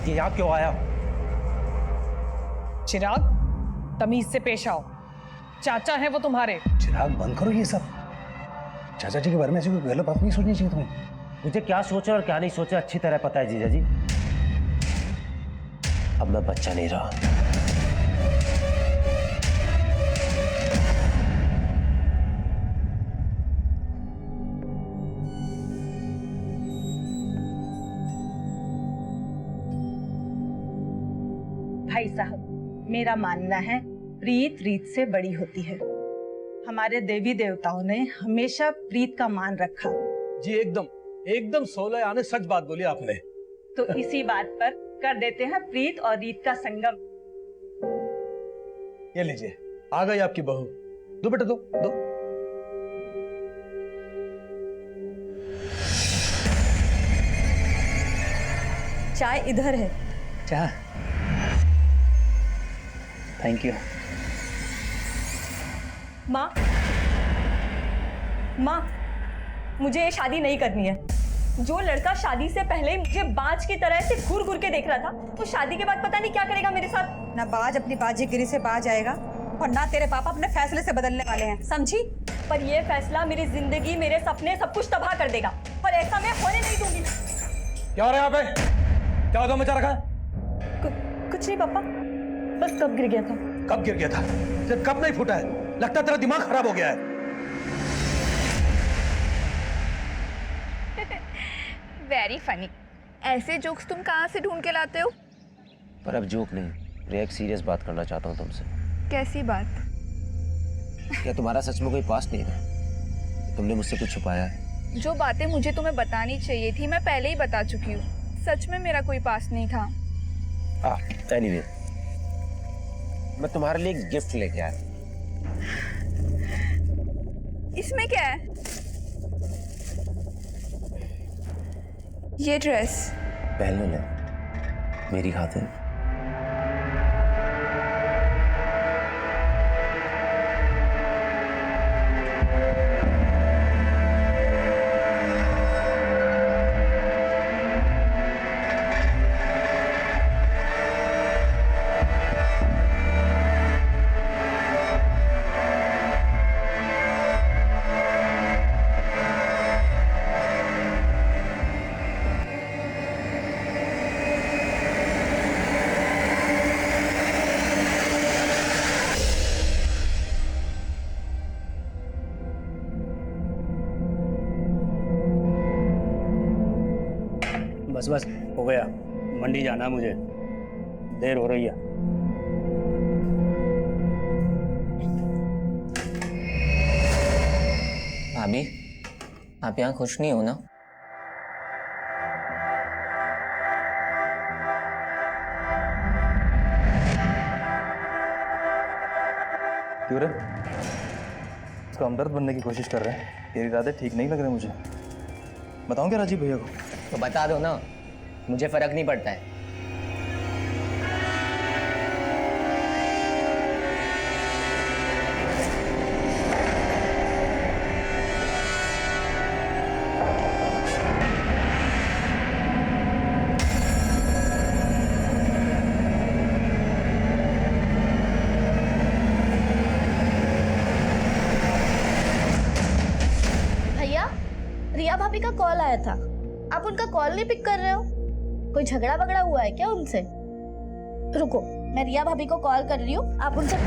यहाँ क्यों आया? चिराग, तमीज से पेश आओ। चाचा है वो तुम्हारे। चिराग बंद करो ये सब। चाचा जी के बारे में ऐसी कोई गलत बात नहीं सोचनी चाहिए तुम्हें। मुझे क्या सोचा और क्या नहीं सोचा अच्छी तरह पता है जीजा जी। अब मैं बच्चा नहीं रहा। भाई साहब, मेरा मानना है प्रीत रीत से बड़ी होती है। हमारे देवी देवताओं ने हमेशा प्रीत का मान रखा। जी एकदम एकदम 16 आने सच बात बोली आपने। तो इसी बात पर कर देते हैं प्रीत और रीत का संगम। ये लीजिए, आ गई आपकी बहू। दो बेटा, दो दो। चाय इधर है। चाय, थैंक यू। माँ, माँ, मुझे ये शादी नहीं करनी है। जो लड़का शादी से पहले मुझे बाज की तरह से घूर घूर के देख रहा था, वो शादी के बाद पता नहीं क्या करेगा मेरे साथ। ना बाज अपनी बाजीगिरी से बाज आएगा और ना तेरे पापा अपने फैसले से बदलने वाले हैं, समझी? पर ये फैसला मेरी जिंदगी, मेरे सपने, सब कुछ तबाह कर देगा और ऐसा मैं होने नहीं दूंगी। क्या हो रहा है यहाँ पे? क्या होता मचा रखा है? कुछ नहीं पापा, बस कब गिर गया था। कब गिर गया था? जब कब नहीं फूटा है? लगता है तेरा दिमाग खराब हो गया है। Very funny. ऐसे जोक्स तुम कहाँ से ढूंढ के लाते हो? पर अब जोक नहीं, मैं एक सीरियस बात करना चाहता हूँ तुमसे। कैसी बात? क्या तुम्हारा सच में कोई पास्ट नहीं था? तुमने मुझसे कुछ छुपाया है? जो बातें मुझे तुम्हें बतानी चाहिए थी मैं पहले ही बता चुकी हूँ। सच में मेरा कोई पास्ट नहीं था। एनीवे, मैं तुम्हारे लिए एक गिफ्ट लेके आया। इसमें क्या है? ये ड्रेस पहन ले मेरी खातिर। बस बस हो गया, मंडी जाना है मुझे, देर हो रही है। भाभी, आप यहाँ खुश नहीं हो ना? क्यों रे? इसका हमदर्द बनने की कोशिश कर रहे हैं। तेरे इरादे ठीक नहीं लग रहे मुझे। बताऊं क्या राजीव भैया को? तो बता दो ना, मुझे फर्क नहीं पड़ता है। भैया, रिया भाभी का कॉल आया था, आप उनका कॉल नहीं पिक कर रहे हो? कोई झगड़ा वगड़ा हुआ है क्या उनसे? रुको, मैं रिया भाभी को कॉल कर रही हूँ, आप उनसे।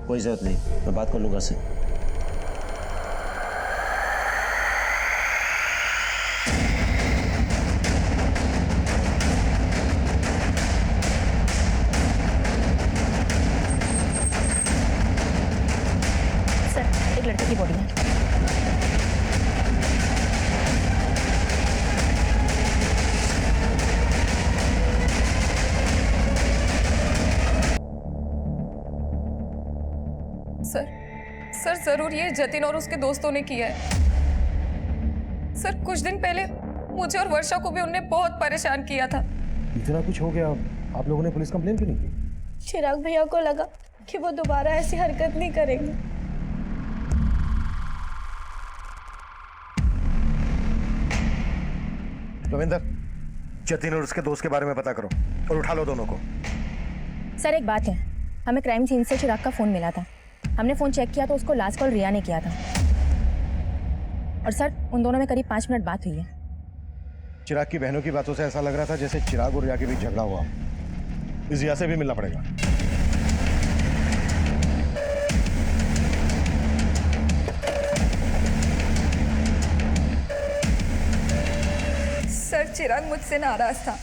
कोई जरूरत नहीं, मैं बात कर लूंगा से। सर, एक लड़के की बॉडी है। सर जरूर ये जतिन और उसके दोस्तों ने किया है। सर कुछ दिन पहले मुझे और वर्षा को भी उनने बहुत परेशान किया था। इतना कुछ हो गया, आप लोगों ने पुलिस कंप्लेन क्यों नहीं की? चिराग भैया को लगा कि वो दोबारा ऐसी हरकत नहीं करेंगे। रविंदर, जतिन और उसके दोस्त के बारे में पता करो और उठा लो दोनों को। सर एक बात है, हमें क्राइम सीन से चिराग का फ़ोन मिला था। हमने फ़ोन चेक किया तो उसको लास्ट कॉल रिया ने किया था। और सर उन दोनों में करीब 5 मिनट बात हुई है। चिराग की बहनों की बातों से ऐसा लग रहा था जैसे चिराग और रिया के बीच झगड़ा हुआ। इस रिया से भी मिलना पड़ेगा। सर चिराग मुझसे नाराज था,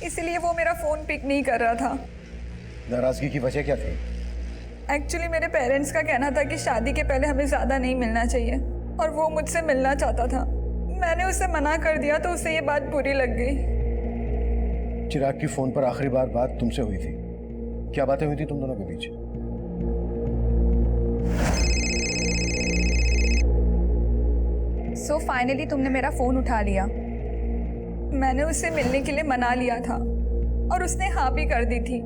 इसलिए वो मेरा फ़ोन पिक नहीं कर रहा था। नाराजगी की वजह क्या थी? एक्चुअली मेरे पेरेंट्स का कहना था कि शादी के पहले हमें ज़्यादा नहीं मिलना चाहिए और वो मुझसे मिलना चाहता था। मैंने उसे मना कर दिया तो उसे ये बात बुरी लग गई। चिराग की फोन पर आखिरी बार बात तुमसे हुई थी। क्या बातें हुई थी तुम दोनों के बीच? सो फाइनली तुमने मेरा फ़ोन उठा लिया। मैंने उससे मिलने के लिए मना लिया था और उसने हाँ भी कर दी थी।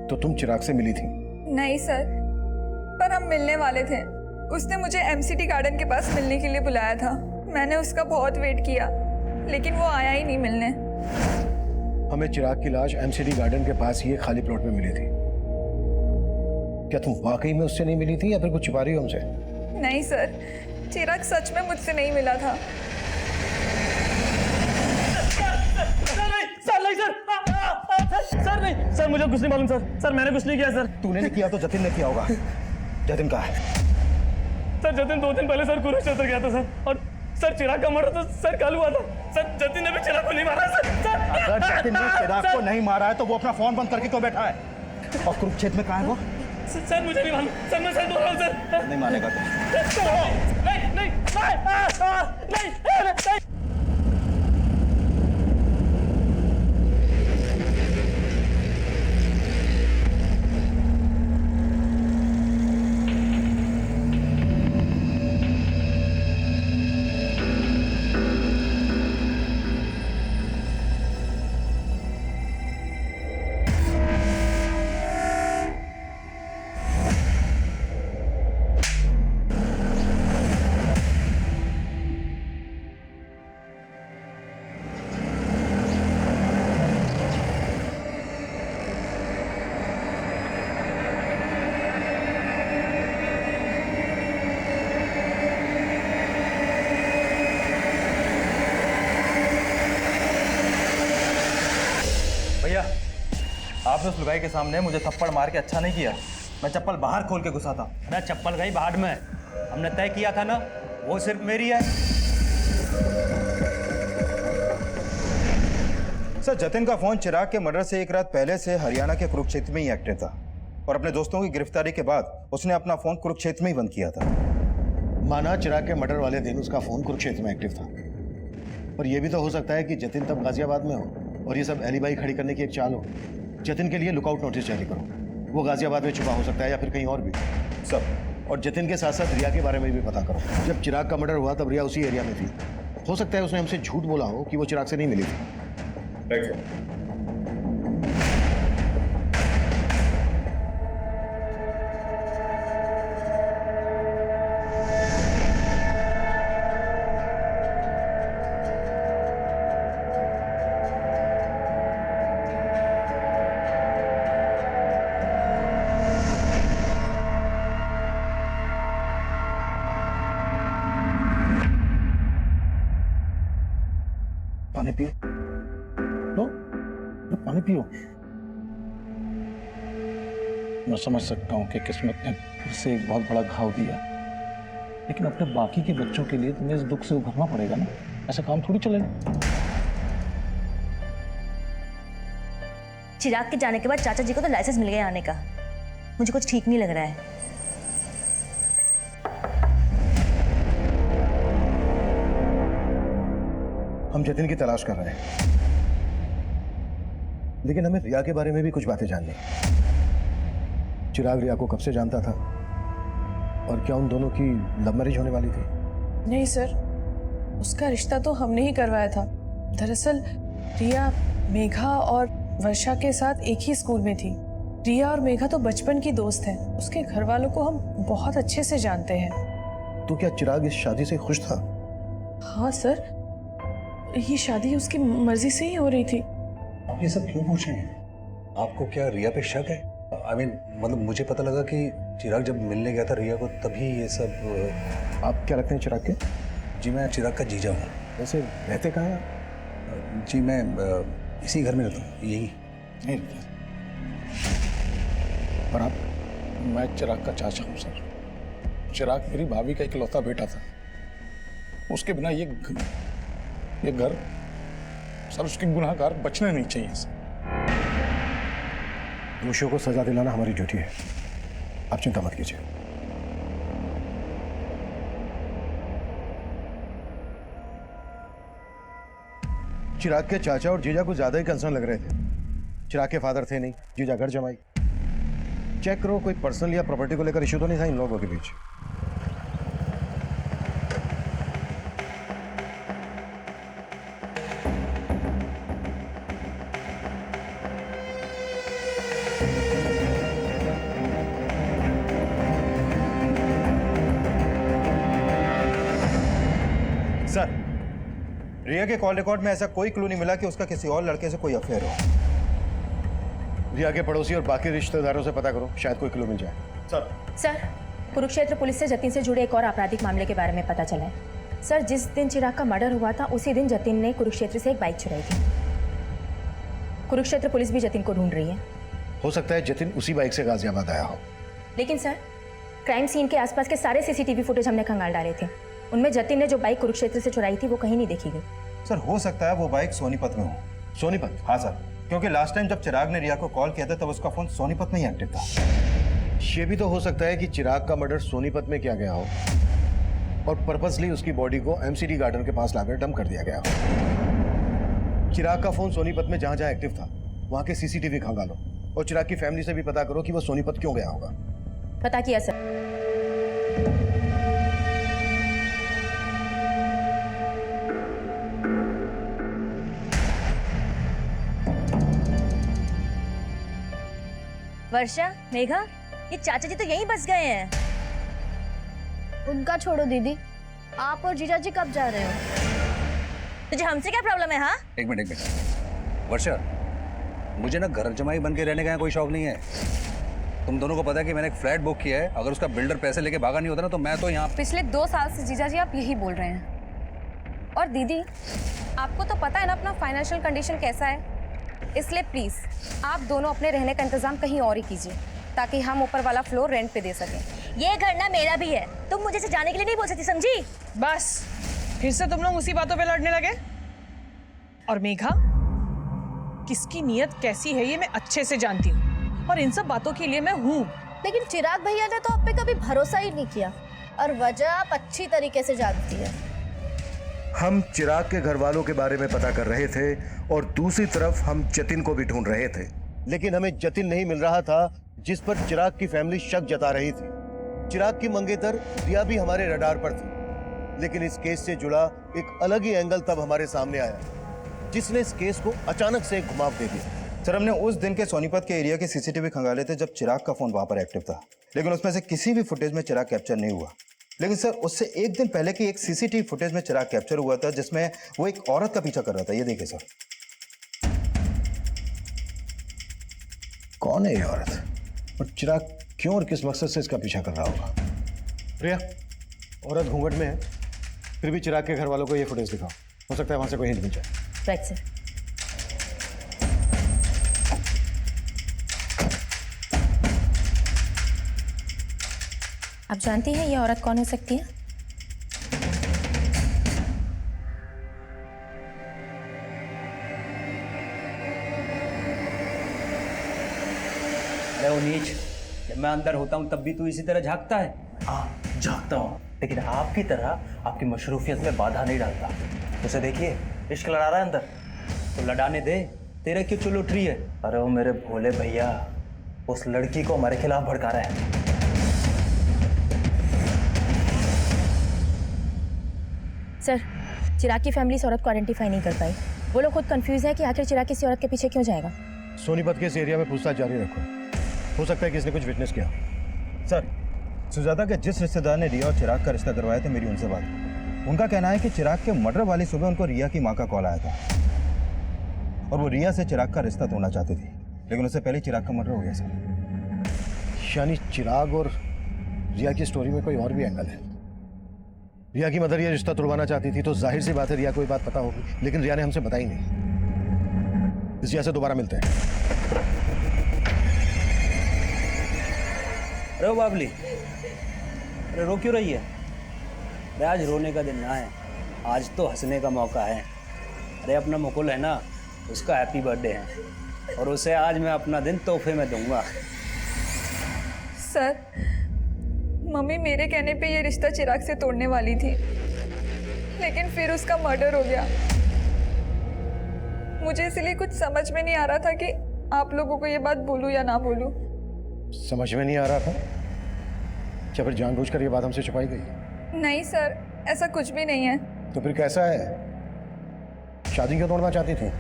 तो तुम चिराग से मिली थी? नहीं सर, पर हम मिलने वाले थे। उसने मुझे एमसीटी गार्डन के पास मिलने के लिए बुलाया था। मैंने उसका बहुत वेट किया लेकिन वो आया ही नहीं मिलने। हमें चिराग की लाश एमसीटी गार्डन के पास ही एक खाली प्लॉट में मिली थी। क्या तुम वाकई में उससे नहीं मिली थी या फिर कुछ छुपा रही हो हमसे? नहीं सर, चिराग सच में मुझसे नहीं मिला था। सर नहीं, सर मुझे कुछ नहीं मालूम सर। सर मैंने कुछ नहीं किया सर। तूने नहीं किया तो जतिन ने किया होगा। जतिन कहाँ है? सर जतिन 2 दिन पहले सर कुरुक्षेत्र गया था सर, और सर चिराग का मर्डर तो सर कल हुआ था। सर जतिन ने भी चिराग को नहीं मारा सर। अगर जतिन ने चिराग को नहीं मारा है तो वो अपना फोन बंद करके क्यों बैठा है? और कुरुक्षेत्र में कहाँ है वो? सर मुझे नहीं मालूम सर, मैं सर बोल रहा हूँ सर। नहीं मानेगा तो नहीं नहीं नहीं। भैया, आपने उस लुगाई के सामने मुझे थप्पड़ मार के अच्छा नहीं किया। मैं चप्पल बाहर खोल के घुसा था। मैं चप्पल गई बाहर में, हमने तय किया था ना वो सिर्फ मेरी है। सर जतिन का फोन चिराग के मर्डर से 1 रात पहले से हरियाणा के कुरुक्षेत्र में ही एक्टिव था और अपने दोस्तों की गिरफ्तारी के बाद उसने अपना फोन कुरुक्षेत्र में ही बंद किया था। माना चिराग के मर्डर वाले दिन उसका फोन कुरुक्षेत्र में एक्टिव था, पर यह भी तो हो सकता है कि जतिन तब गाजियाबाद में हो और ये सब एलिबाई खड़ी करने की एक चाल हो। जतिन के लिए लुकआउट नोटिस जारी करो, वो गाजियाबाद में छुपा हो सकता है या फिर कहीं और भी सब। और जतिन के साथ साथ रिया के बारे में भी पता करो। जब चिराग का मर्डर हुआ तब रिया उसी एरिया में थी। हो सकता है उसने हमसे झूठ बोला हो कि वो चिराग से नहीं मिली थी। पानी पियो, लो पानी पियो। मैं समझ सकता हूँ कि किस्मत ने उसे एक बहुत बड़ा घाव दिया, लेकिन अपने बाकी के बच्चों के लिए तुम्हें इस दुख से उभरना पड़ेगा ना। ऐसा काम थोड़ी चलेगा। चिराग के जाने के बाद चाचा जी को तो लाइसेंस मिल गया आने का। मुझे कुछ ठीक नहीं लग रहा है। हम जतिन की तलाश कर रहे हैं, लेकिन हमें रिया के बारे में भी कुछ बातें जाननी है। चिराग रिया को कब से जानता था और क्या उन दोनों की लव मैरिज होने वाली थी? नहीं सर, उसका रिश्ता तो हमने ही करवाया था। दरअसल रिया मेघा और वर्षा के साथ एक ही स्कूल में थी। रिया और मेघा तो बचपन की दोस्त हैं। उसके घर वालों को हम बहुत अच्छे से जानते हैं। तो क्या चिराग इस शादी से खुश था? हाँ सर, ये शादी उसकी मर्जी से ही हो रही थी। आप ये सब क्यों पूछ रहे हैं? आपको क्या रिया पे शक है? मतलब मुझे पता लगा कि चिराग जब मिलने गया था रिया को तभी ये सब। आप क्या रखते हैं चिराग के? जी मैं चिराग का जीजा हूँ। वैसे रहते कहाँ हैं आप? जी मैं इसी घर में रहता हूँ, यही। नहीं रहते। और आप? मैं चिराग का चाचा हूँ सर। चिराग मेरी भाभी का इकलौता बेटा था। उसके बिना ये घर सर, उसके गुनाहगार बचने नहीं चाहिए सर। दोषियों को सजा दिलाना हमारी ड्यूटी है, आप चिंता मत कीजिए। चिराग के चाचा और जीजा को ज्यादा ही कंसर्न लग रहे थे। चिराग के फादर थे नहीं, जीजा घर जमाई। चेक करो कोई पर्सनल या प्रॉपर्टी को लेकर इश्यू तो नहीं था इन लोगों के बीच। सर, रिया के कॉल रिकॉर्ड में ऐसा कोई क्लू नहीं मिला कि उसका किसी और लड़के से कोई अफेयर हो। रिया के पड़ोसी और बाकी रिश्तेदारों से पता करो, शायद कोई क्लू मिल जाए। सर, कुरुक्षेत्र पुलिस से जतिन से जुड़े एक और आपराधिक मामले के बारे में पता चला है। सर, जिस दिन चिराग का मर्डर हुआ था उसी दिन जतिन ने कुरुक्षेत्र से एक बाइक चुराई थी। कुरुक्षेत्र पुलिस भी जतिन को ढूंढ रही है। हो सकता है जतिन उसी बाइक से गाजियाबाद आया हो। लेकिन सर, क्राइम सीन के आसपास के सारे सीसीटीवी फुटेज हमने खंगाल डाले थे। उनमें जतिन ने जो बाइक कुरुक्षेत्र से चुराई थी वो कहीं नहीं देखी गई। सर, हो सकता है वो बाइक सोनीपत में हो। सोनीपत? हाँ सर, क्योंकि लास्ट टाइम जब चिराग ने रिया को कॉल किया था तब उसका फोन सोनीपत में ही एक्टिव था। ये भी तो हो सकता है कि चिराग का मर्डर सोनीपत में किया गया हो और पर्पसली उसकी बॉडी को एमसीडी गार्डन के पास लाकर डंप कर दिया गया हो। चिराग का फोन सोनीपत में जहां जहां एक्टिव था वहां के सीसीटीवी खंगालो और चिराग की फैमिली से भी पता करो कि वो सोनीपत क्यों गया होगा। पता किया सर। वर्षा, मेघा, ये चाचा जी तो यहीं बस गए हैं। उनका छोड़ो दीदी, आप और जीजा जी कब जा रहे हो? तुझे हमसे क्या प्रॉब्लम है? हाँ, एक मिनट वर्षा, मुझे ना घर जमाई बन के रहने का कोई शौक नहीं है। तुम दोनों को पता है कि मैंने एक फ्लैट बुक किया है। अगर उसका बिल्डर पैसे लेके भागा नहीं होता ना तो मैं तो यहाँ। पिछले 2 साल से जीजा जी आप यही बोल रहे हैं। और दीदी, आपको तो पता है ना अपना फाइनेंशियल कंडीशन कैसा है, इसलिए प्लीज आप दोनों अपने रहने का इंतजाम कहीं और ही कीजिए ताकि हम ऊपर वाला फ्लोर रेंट पे दे सकें। ये घर ना मेरा भी है, तुम मुझे से जाने के लिए नहीं बोल सकती, समझी? बस फिर से तुम लोग उसी बातों पे लड़ने लगे। और मेघा, किसकी नीयत कैसी है ये मैं अच्छे से जानती हूँ और इन सब बातों के लिए मैं हूँ। लेकिन चिराग भैया ने तो आप पे कभी भरोसा ही नहीं किया और वजह आप अच्छी तरीके से जानती है। हम चिराग के घर वालों के बारे में पता कर रहे थे और दूसरी तरफ हम जतिन को भी ढूंढ रहे थे, लेकिन हमें जतिन नहीं मिल रहा था जिस पर चिराग की फैमिली शक जता रही थी। चिराग की मंगेतर रिया भी हमारे रडार पर थी, लेकिन इस केस से जुड़ा एक अलग ही एंगल तब हमारे सामने आया जिसने इस केस को अचानक से घुमाव दे दिया। सर, हमने उस दिन के सोनीपत के एरिया के सीसीटीवी खंगाले थे जब चिराग का फोन वहां पर एक्टिव था, लेकिन उसमें से किसी भी फुटेज में चिराग कैप्चर नहीं हुआ। लेकिन सर, उससे एक दिन पहले की एक सीसीटीवी फुटेज में चिराग कैप्चर हुआ था जिसमें वो एक औरत का पीछा कर रहा था। ये देखिए सर। कौन है ये औरत और चिराग क्यों और किस मकसद से इसका पीछा कर रहा होगा? प्रिया, औरत घूंघट में है, फिर भी चिराग के घर वालों को ये फुटेज दिखाओ, हो सकता है वहां से कोई हिंट मिल जाए। Right sir. आप जानती हैं ये औरत कौन हो सकती है? नीच, जब मैं अंदर होता हूँ तब भी तू इसी तरह झांकता है? हाँ, झांकता हूँ, लेकिन आपकी तरह आपकी मशरूफियत में बाधा नहीं डालता। उसे देखिए, इश्क लड़ा रहा है अंदर। तो लड़ाने दे, तेरे क्यों चुल उठ रही है? अरे वो मेरे भोले भैया उस लड़की को हमारे खिलाफ भड़का रहा है। सर, चिराग की फैमिली इस औरत को आइडेंटिफाई नहीं कर पाई। वो लोग खुद कंफ्यूज है कि आखिर चिराग किसी औरत के पीछे क्यों जाएगा। सोनीपत के इस एरिया में पूछताछ जारी रखो, हो सकता है कि इसने कुछ विटनेस किया। सर, सुजाता के जिस रिश्तेदार ने रिया और चिराग का रिश्ता करवाया था, मेरी उनसे बात हुई। उनका कहना है कि चिराग के मर्डर वाली सुबह उनको रिया की माँ का कॉल आया था और वो रिया से चिराग का रिश्ता तोड़ना चाहती थी, लेकिन उससे पहले चिराग का मर्डर हो गया सर। यानी चिराग और रिया की स्टोरी में कोई और भी एंगल है। रिया की मदर ये रिश्ता तोड़वाना चाहती थी तो जाहिर सी बात है रिया को ये बात पता होगी, लेकिन रिया ने हमसे बताई नहीं। इस रिया से दोबारा मिलते हैं। अरे बाबली, अरे रो क्यों रही है? अरे आज रोने का दिन ना है, आज तो हंसने का मौका है। अरे अपना मुकुल है ना, उसका हैप्पी बर्थडे है और उसे आज मैं अपना दिन तोहफे में दूंगा। सर, मम्मी मेरे कहने पे ये रिश्ता चिराग से तोड़ने वाली थी, लेकिन फिर उसका मर्डर हो गया। मुझे इसलिए कुछ समझ में नहीं आ रहा था कि आप लोगों को ये बात बोलूं या ना बोलूं। समझ में नहीं आ रहा था क्या फिर जानबूझकर ये बात हमसे छुपाई गई? नहीं सर, ऐसा कुछ भी नहीं है। तो फिर कैसा है? शादी क्यों तोड़ना चाहती थी?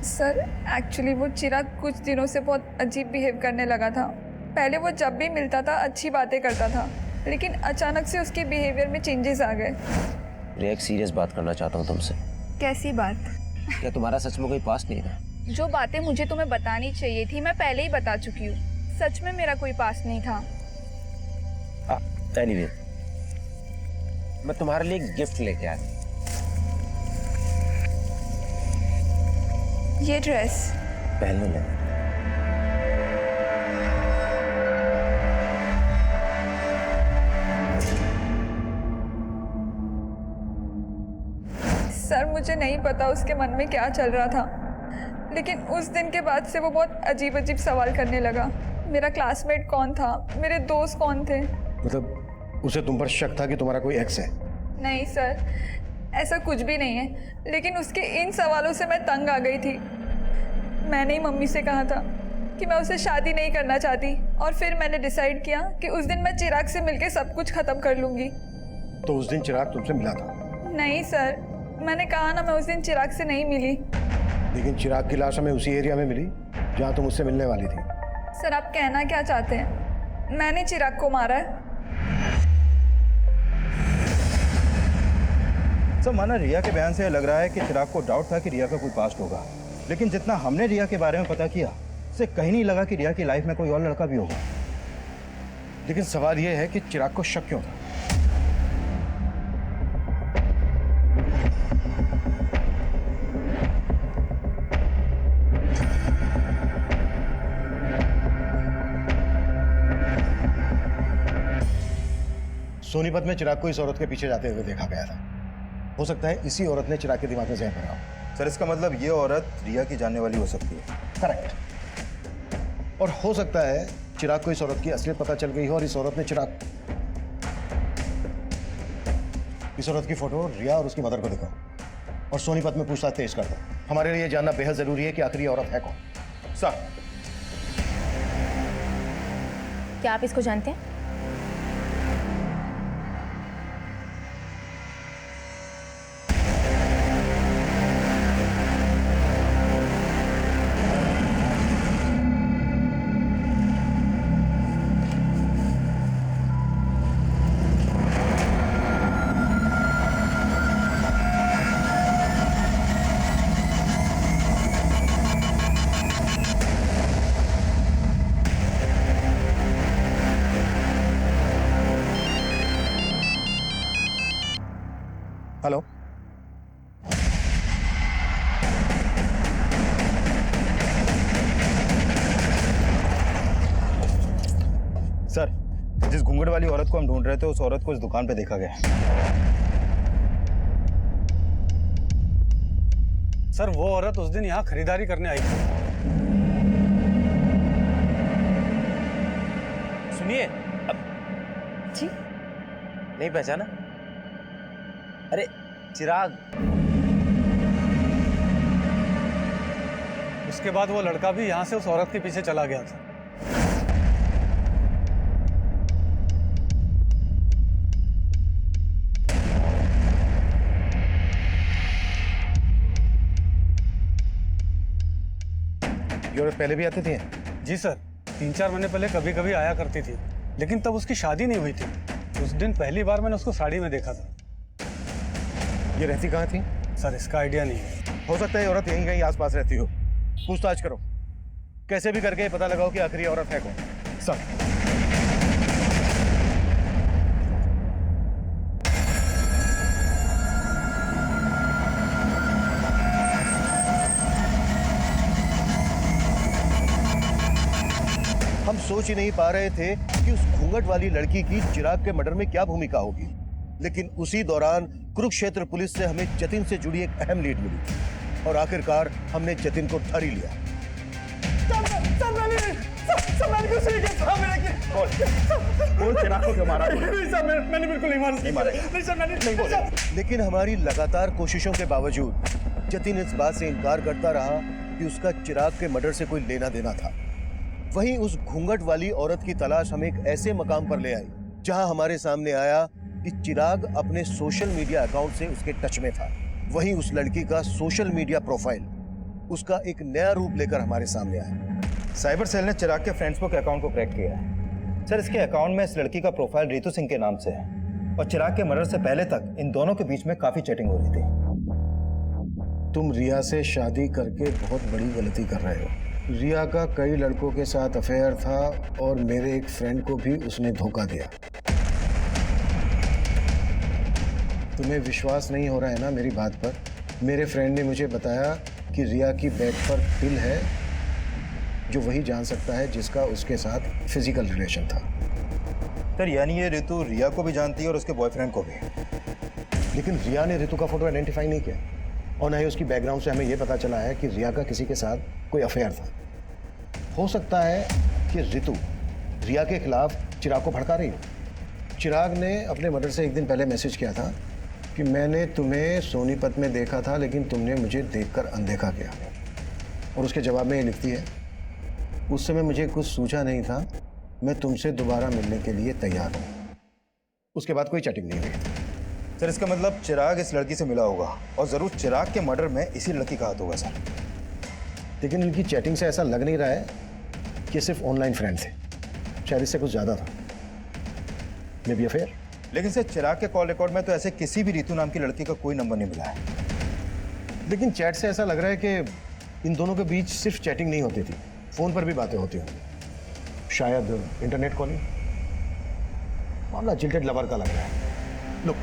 सर एक्चुअली वो चिराग कुछ दिनों से बहुत अजीब बिहेव करने लगा था। पहले वो जब भी मिलता था अच्छी बातें करता था, लेकिन अचानक से उसके बिहेवियर में चेंजेस आ गए। रिया, एक सीरियस बात करना चाहता हूँ तुमसे। कैसी बात? क्या तुम्हारा सच में कोई पास्ट नहीं था? जो बातें मुझे तुम्हें बतानी चाहिए थी मैं पहले ही बता चुकी हूँ। सच में मेरा कोई पास नहीं था। एनीवे, मैं तुम्हारे लिए एक गिफ्ट लेके आया। ये ड्रेस पहनने लगा। सर मुझे नहीं पता उसके मन में क्या चल रहा था, लेकिन उस दिन के बाद से वो बहुत अजीब अजीब सवाल करने लगा। मेरा क्लासमेट कौन था, मेरे दोस्त कौन थे। मतलब उसे तुम पर शक था कि तुम्हारा कोई एक्स है? नहीं सर, ऐसा कुछ भी नहीं है, लेकिन उसके इन सवालों से मैं तंग आ गई थी। मैंने ही मम्मी से कहा था कि मैं उससे शादी नहीं करना चाहती, और फिर मैंने डिसाइड किया कि उस दिन मैं चिराग से मिलकर सब कुछ खत्म कर लूँगी। तो उस दिन चिराग तुमसे मिला था? नहीं सर, मैंने कहा ना मैं उस दिन चिराग से नहीं मिली। लेकिन चिराग की लाश हमें उसी एरिया में मिली जहाँ तुम उससे मिलने वाली थी। सर आप कहना क्या चाहते हैं? मैंने चिराग को मारा है? सर, माना रिया के बयान से लग रहा है कि चिराग को डाउट था कि रिया का कोई पास्ट होगा, लेकिन जितना हमने रिया के बारे में पता किया उससे कहीं नहीं लगा कि रिया की लाइफ में कोई और लड़का भी होगा। लेकिन सवाल यह है कि चिराग को शक क्यों था? सोनीपत में चिराग को इस औरत के पीछे जाते हुए देखा गया था। हो सकता है इसी औरत ने चिराग के दिमाग में जहर भरा हो। सर, इसका मतलब ये औरत रिया की जानने वाली हो सकती है। करेक्ट। और हो सकता है चिराग को इस औरत की असलियत पता चल गई हो और इस औरत ने इस औरत की फोटो रिया और उसकी मदर को दिखाओ और सोनीपत में पूछताछ तेज कर दो। हमारे लिए जानना बेहद जरूरी है कि आखिर ये औरत है कौन। सर, क्या आप इसको जानते हैं? हेलो, सर, जिस घूंघट वाली औरत को हम ढूंढ रहे थे उस औरत को इस दुकान पे देखा गया। सर, वो औरत उस दिन यहाँ खरीदारी करने आई थी। सुनिए, अब जी नहीं पहचाना? अरे चिराग। उसके बाद वो लड़का भी यहाँ से उस औरत के पीछे चला गया था। ये औरत पहले भी आती थी? जी सर, 3-4 महीने पहले कभी कभी आया करती थी, लेकिन तब उसकी शादी नहीं हुई थी। उस दिन पहली बार मैंने उसको साड़ी में देखा था। ये रहती कहाँ थी? सर इसका आइडिया नहीं है। हो सकता है ये औरत यहीं कहीं आसपास रहती हो। पूछताछ करो, कैसे भी करके पता लगाओ कि आखिरी औरत है कौन। सर हम सोच ही नहीं पा रहे थे कि उस घूंघट वाली लड़की की चिराग के मर्डर में क्या भूमिका होगी, लेकिन उसी दौरान कुरुक्षेत्र पुलिस से हमें जतिन से जुड़ी एक अहम लीड मिली और आखिरकार हमने जतिन को धर ही लिया। मैंने बिल्कुल नहीं मारा। लेकिन हमारी लगातार कोशिशों के बावजूद जतिन इस बात से इनकार करता रहा कि उसका चिराग के मर्डर से कोई लेना देना था। वहीं उस घूंघट वाली औरत की तलाश हमें एक ऐसे मकाम पर ले आई जहां हमारे सामने आया कि चिराग अपने सोशल मीडिया अकाउंट से उसके टच में था। वहीं उस लड़की का सोशल मीडिया प्रोफाइल उसका एक नया रूप लेकर हमारे सामने आया। साइबर सेल ने चिराग के फ्रेंड्सबुक अकाउंट को क्रैक किया है। सर इसके अकाउंट में इस लड़की का प्रोफाइल रितु सिंह के नाम से है और चिराग के मर्डर से पहले तक इन दोनों के बीच में काफी चैटिंग हो रही थी। तुम रिया से शादी करके बहुत बड़ी गलती कर रहे हो। रिया का कई लड़कों के साथ अफेयर था और मेरे एक फ्रेंड को भी उसने धोखा दिया। तुम्हें विश्वास नहीं हो रहा है ना मेरी बात पर? मेरे फ्रेंड ने मुझे बताया कि रिया की बेड पर पिल है जो वही जान सकता है जिसका उसके साथ फिजिकल रिलेशन था। सर यानी ये रितु रिया को भी जानती है और उसके बॉयफ्रेंड को भी। लेकिन रिया ने रितु का फोटो आइडेंटिफाई नहीं किया और ना ही उसकी बैकग्राउंड से हमें यह पता चला है कि रिया का किसी के साथ कोई अफेयर था। हो सकता है कि रितु रिया के खिलाफ चिराग को भड़का रही हो। चिराग ने अपने मर्डर से एक दिन पहले मैसेज किया था कि मैंने तुम्हें सोनीपत में देखा था लेकिन तुमने मुझे देखकर अनदेखा किया, और उसके जवाब में ये लिखती है, उस समय मुझे कुछ सूझा नहीं था, मैं तुमसे दोबारा मिलने के लिए तैयार हूँ। उसके बाद कोई चैटिंग नहीं हुई। सर इसका मतलब चिराग इस लड़की से मिला होगा और जरूर चिराग के मर्डर में इसी लड़की का हाथ होगा सर। लेकिन इनकी चैटिंग से ऐसा लग नहीं रहा है कि सिर्फ ऑनलाइन फ्रेंड थे, शायद इससे कुछ ज्यादा था। May be affair. लेकिन सर चिराग के कॉल रिकॉर्ड में तो ऐसे किसी भी रितु नाम की लड़की का कोई नंबर नहीं मिला है। लेकिन चैट से ऐसा लग रहा है कि इन दोनों के बीच सिर्फ चैटिंग नहीं होती थी, फोन पर भी बातें होती होंगी, शायद इंटरनेट कॉलिंग। मामला जिल्टेड लवर का लग रहा है। लुक,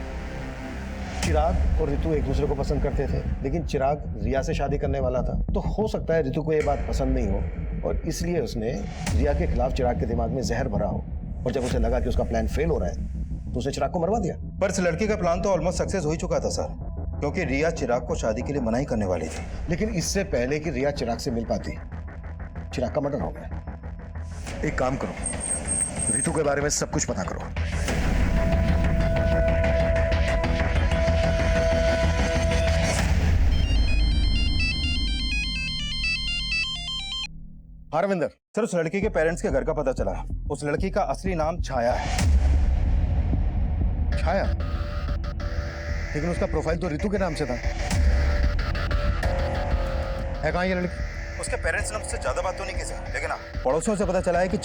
चिराग और रितु एक दूसरे को पसंद करते थे, लेकिन चिराग रिया से शादी करने वाला था, तो हो सकता है रितु को यह बात पसंद नहीं हो और इसलिए उसने रिया के खिलाफ चिराग के दिमाग में जहर भरा हो, और जब उसे लगा कि उसका प्लान फेल हो रहा है तो उसने चिराग को मरवा दिया। पर इस लड़की का प्लान तो ऑलमोस्ट सक्सेस हो ही चुका था सर, क्योंकि रिया चिराग को शादी के लिए मना ही करने वाली थी। लेकिन इससे पहले कि रिया चिराग से मिल पाती, चिराग का मर्डर हो गया। एक काम करो, रितु के बारे में सब कुछ पता करो। हाँ रविंदर। सर उस लड़की के पेरेंट्स के घर का पता चला। उस लड़की का असली नाम छाया है। छाया? लेकिन उसका प्रोफाइल तो रितु के नाम से था। है कहाँ ये लड़की? उसके पेरेंट्स ने उससे ज्यादा बात तो नहीं की सर, लेकिन हाँ पड़ोसियों से पता चला है कि